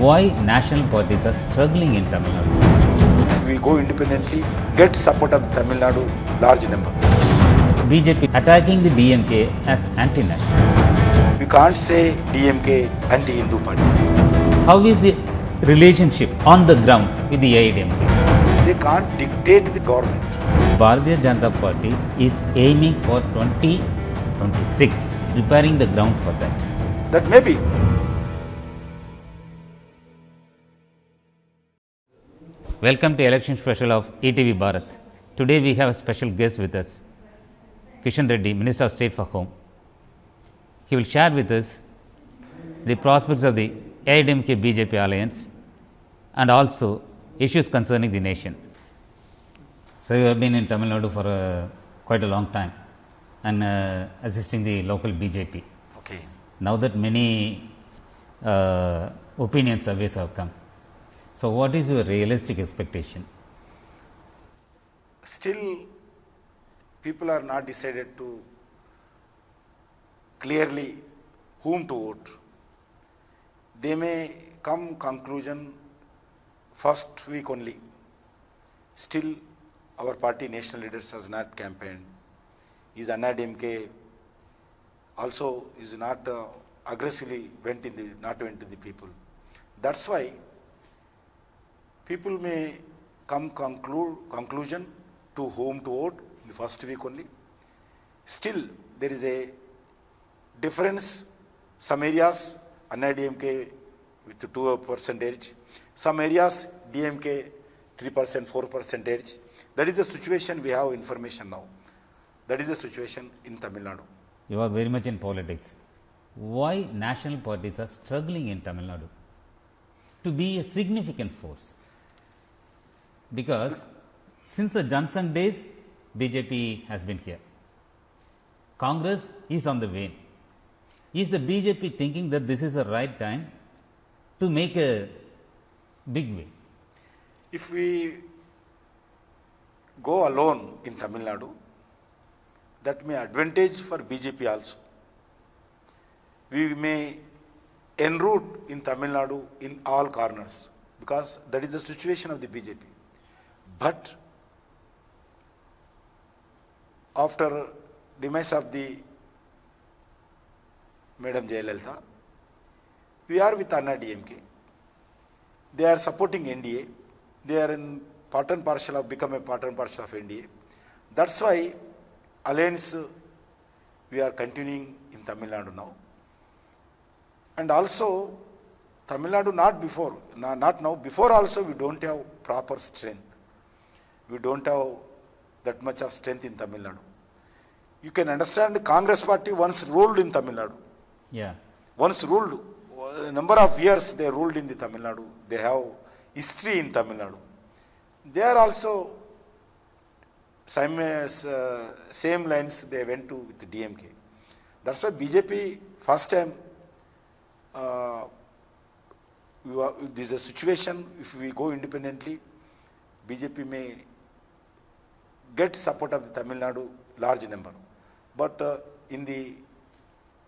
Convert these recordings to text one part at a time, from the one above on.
Why national parties are struggling in Tamil Nadu? If we go independently, get support of Tamil Nadu large number. BJP attacking the DMK as anti-national. We can't say DMK anti-Hindu party. How is the relationship on the ground with the AIDMK? They can't dictate the government. Bharatiya Janata Party is aiming for 2026, preparing the ground for that. That may be. Welcome to election special of ETV Bharat. Today we have a special guest with us, Kishan Reddy, Minister of State for Home. He will share with us the prospects of the AIDMK BJP alliance and also issues concerning the nation. So you have been in Tamil Nadu for quite a long time and assisting the local BJP. Okay. Now that many opinion surveys have come, so what is your realistic expectation? Still, people are not decided to clearly whom to vote. They may come conclusion first week only. Still, our party national leaders has not campaigned. Is ANNA-DMK also is not aggressively went to the people. That's why people may come conclusion to whom to vote in the first week only. Still, there is a difference. Some areas ANNA-DMK with 2%, some areas DMK 3%, 4%. That is the situation. We have information now. That is the situation in Tamil Nadu. You are very much in politics. Why national parties are struggling in Tamil Nadu to be a significant force? Because since the Johnson days, BJP has been here. Congress is on the wane. Is the BJP thinking that this is the right time to make a big way? If we go alone in Tamil Nadu, that may advantage for BJP also. We may enroute in Tamil Nadu in all corners because that is the situation of the BJP. But after demise of the Madam Jayalalitha, we are with ANNA-DMK. They are supporting NDA. They are in part and parcel of become a part and parcel of NDA. That's why alliance we are continuing in Tamil Nadu now. And also Tamil Nadu not now, before also we don't have proper strength. We don't have that much of strength in Tamil Nadu. You can understand the Congress party once ruled in Tamil Nadu. Yeah. Once ruled, a number of years they ruled in the Tamil Nadu. They have history in Tamil Nadu. They are also same lines they went to with the DMK. That's why BJP first time this is a situation. If we go independently, BJP may get support of the Tamil Nadu large number. But in the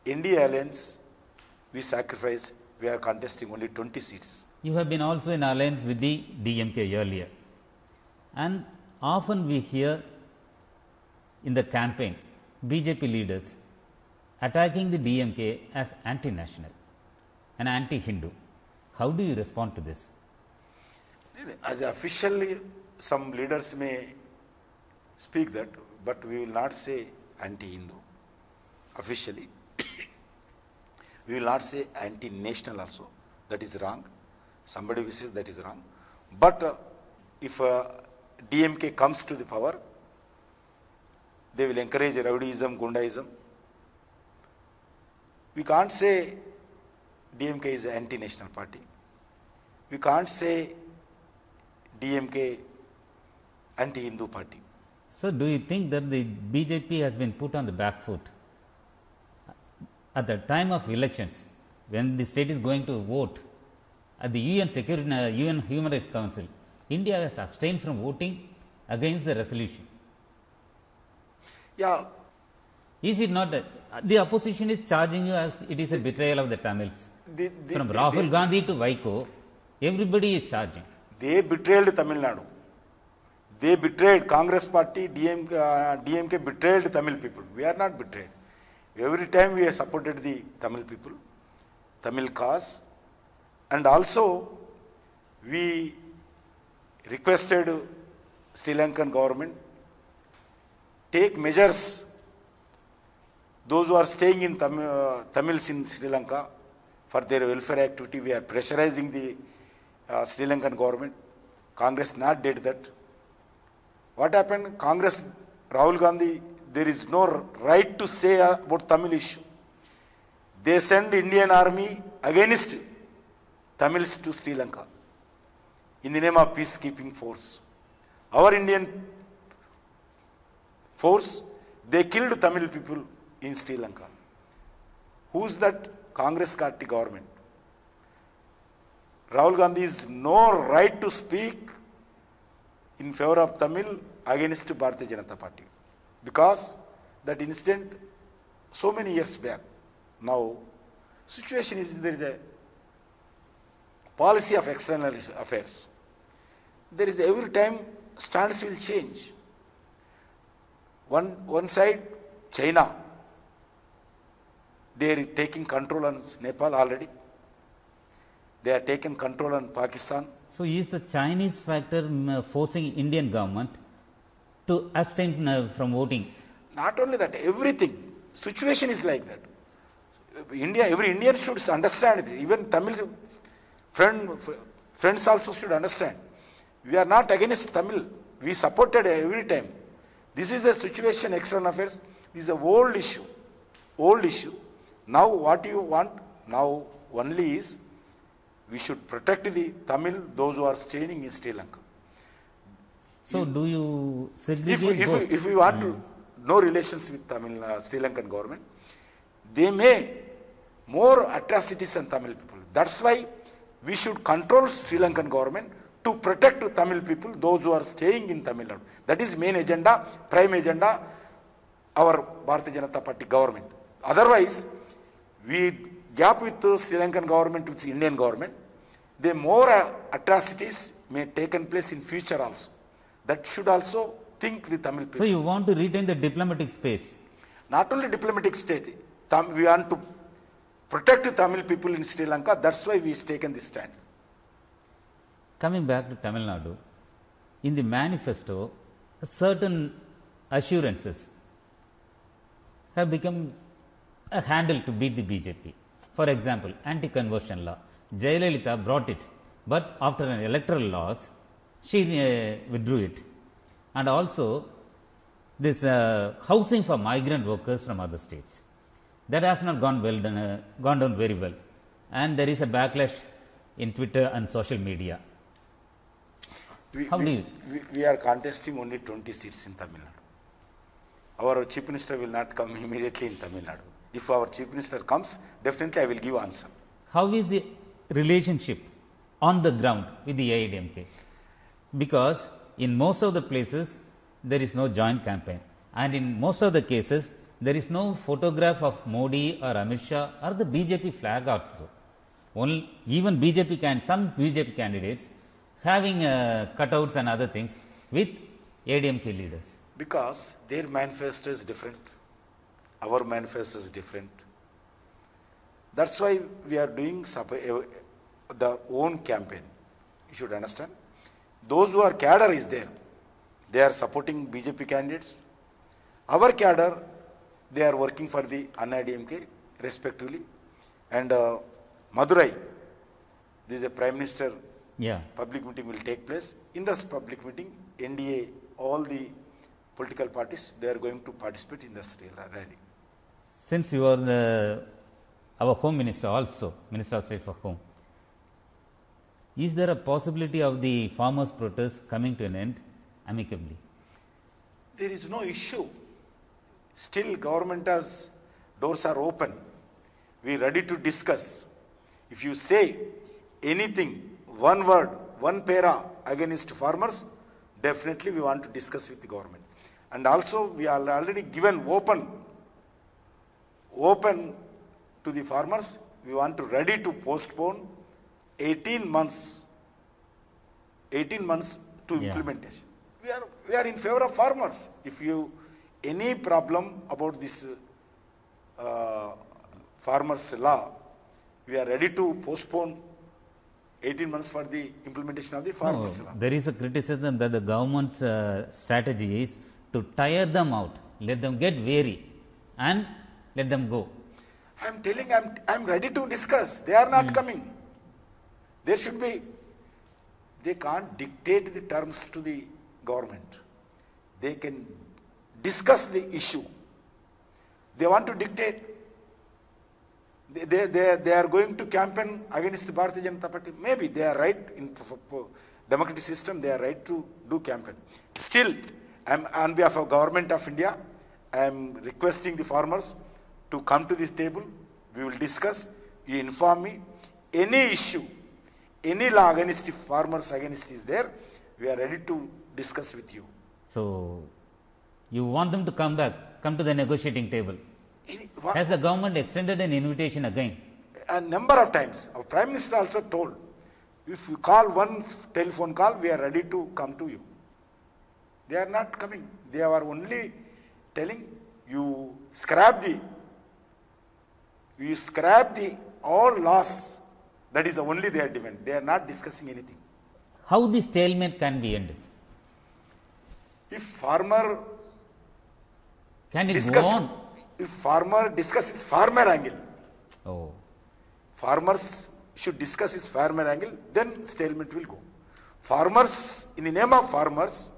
NDA alliance, we sacrifice, we are contesting only 20 seats. You have been also in alliance with the DMK earlier. And often we hear in the campaign, BJP leaders attacking the DMK as anti-national and anti-Hindu. How do you respond to this? As officially, some leaders may speak that, but we will not say anti-Hindu officially. We will not say anti-national also. That is wrong. Somebody says that is wrong. But if DMK comes to the power, they will encourage rowdyism, gundaism. We can't say DMK is an anti-national party. We can't say DMK anti-Hindu party. So, do you think that the BJP has been put on the back foot? At the time of elections, when the state is going to vote, at the UN Human Rights Council, India has abstained from voting against the resolution. Yeah. Is it not that the opposition is charging you as it is a betrayal of the Tamils? From Rahul Gandhi to Vaiko, Everybody is charging. They betrayed Tamil Nadu. They betrayed Congress party, DMK betrayed Tamil people. We are not betrayed. Every time we have supported the Tamil people, Tamil cause, and also we requested Sri Lankan government take measures. Those who are staying in Tamils in Sri Lanka for their welfare activity, we are pressurizing the Sri Lankan government. Congress not did that. What happened? Congress, Rahul Gandhi, there is no right to say about Tamil issue. They send Indian army against Tamils to Sri Lanka in the name of peacekeeping force. Our Indian force, they killed Tamil people in Sri Lanka. Who's that? Congress party government. Rahul Gandhi is no right to speak in favor of Tamil against Bharatiya Janata Party, because that incident so many years back. Now, situation is there is a policy of external affairs. There is every time stance will change. One side, China, they are taking control on Nepal already. They are taking control on Pakistan. So, is the Chinese factor forcing Indian government to abstain from voting? Not only that, everything. Situation is like that. India, every Indian should understand it. Even Tamil friends also should understand. We are not against Tamil. We supported every time. This is a situation, external affairs. This is a old issue. Old issue. Now what you want? Now only is we should protect the Tamil, those who are staying in Sri Lanka. So do you segregate if we want to no relations with Tamil Sri Lankan government, they may more atrocities on Tamil people. That's why we should control Sri Lankan government to protect Tamil people, those who are staying in Tamil Nadu. That is main agenda, prime agenda, our Bharatiya Janata Party government. Otherwise, we gap with the Sri Lankan government with the Indian government, the more atrocities may taken place in future also. That should also think the Tamil people. So you want to retain the diplomatic space? Not only diplomatic state, we want to protect Tamil people in Sri Lanka. That's why we taken this stand. Coming back to Tamil Nadu, in the manifesto, certain assurances have become a handle to beat the BJP. For example, anti-conversion law. Jayalalitha brought it, but after an electoral loss, she withdrew it. And also, this housing for migrant workers from other states. That has not gone down very well. And there is a backlash in Twitter and social media. We are contesting only 20 seats in Tamil Nadu. Our Chief Minister will not come immediately in Tamil Nadu. If our Chief Minister comes, definitely I will give answer. How is the relationship on the ground with the AIADMK? Because in most of the places, there is no joint campaign. And in most of the cases, there is no photograph of Modi or Amit Shah or the BJP flag also. Even some BJP candidates having cutouts and other things with AIADMK leaders. Because their manifesto is different. Our manifesto is different. That's why we are doing the own campaign. You should understand. Those who are cadre is there. They are supporting BJP candidates. Our cadre, they are working for the AIADMK respectively. And Madurai, there is a Prime Minister public meeting will take place. In this public meeting, NDA, all the political parties, they are going to participate in this rally. Since you are our Home Minister also, Minister of State for Home, is there a possibility of the farmers' protests coming to an end amicably? There is no issue. Still, government has doors are open. We are ready to discuss. If you say anything, one word, one para against farmers, definitely we want to discuss with the government. And also, we are already given open to the farmers. We want to ready to postpone 18 months 18 months to Yeah. implementation. We are in favor of farmers. If you any problem about this farmers law, we are ready to postpone 18 months for the implementation of the No, farmers law. there is a criticism that the government's strategy is to tire them out, let them get weary and let them go. I am telling, I am ready to discuss. They are not coming. There should be, they can't dictate the terms to the government. They can discuss the issue. They want to dictate. They are going to campaign against Bharatiya Janata Party. Maybe they are right in democratic system. They are right to do campaign. Still, I am on behalf of Government of India. I am requesting the farmers to come to this table. We will discuss. You inform me. Any issue, any law against the farmers against is there. We are ready to discuss with you. So, you want them to come back, come to the negotiating table. Has the government extended an invitation again? A number of times. Our Prime Minister also told, if you call one telephone call, we are ready to come to you. They are not coming. They are only telling you scrap the all laws. That is only their demand. They are not discussing anything. How this stalemate can be ended? If farmer Can it discuss, go on? if farmer discusses farmer angle, Oh, farmers should discuss his farmer angle, then stalemate will go. Farmers, in the name of farmers,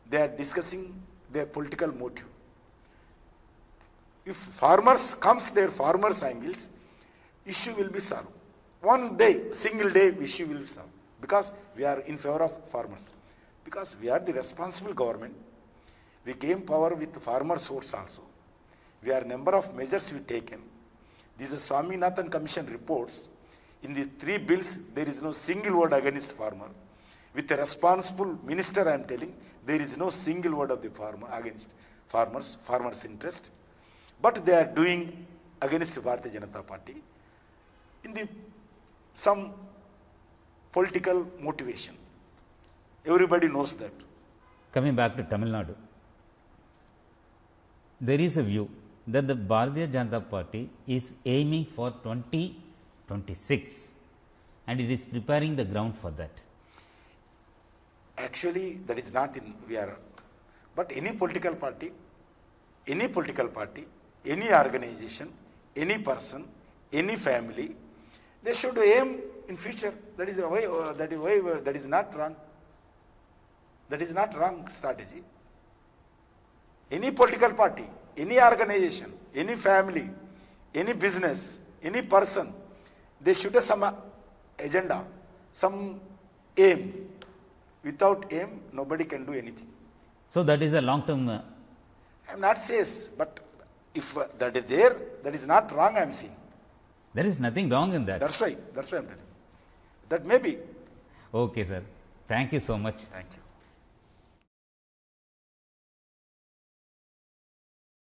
they are discussing their political motive. If farmers comes their farmers angles, issue will be solved. One day, single day, issue will be solved. Because we are in favor of farmers. Because we are the responsible government. We came power with farmer source also. We are number of measures we taken. This is Swaminathan Commission reports. In the 3 bills, there is no single word against farmer. With a responsible minister, I am telling, there is no single word of the farmer against farmers' interest. But they are doing against Bharatiya Janata Party in the some political motivation. Everybody knows that. coming back to Tamil Nadu, there is a view that the Bharatiya Janata Party is aiming for 2026 and it is preparing the ground for that. Actually, that is not in, but any political party, any organization, any person, any family, they should aim in future. That is a way, that is not wrong. That is not wrong strategy. Any political party, any organization, any family, any business, any person, they should have some agenda, some aim. Without aim, nobody can do anything. So, that is a long term. I am not says, but if that is there, that is not wrong, I am saying. There is nothing wrong in that. That's why I am telling. That may be. Okay, sir. Thank you so much. Thank you.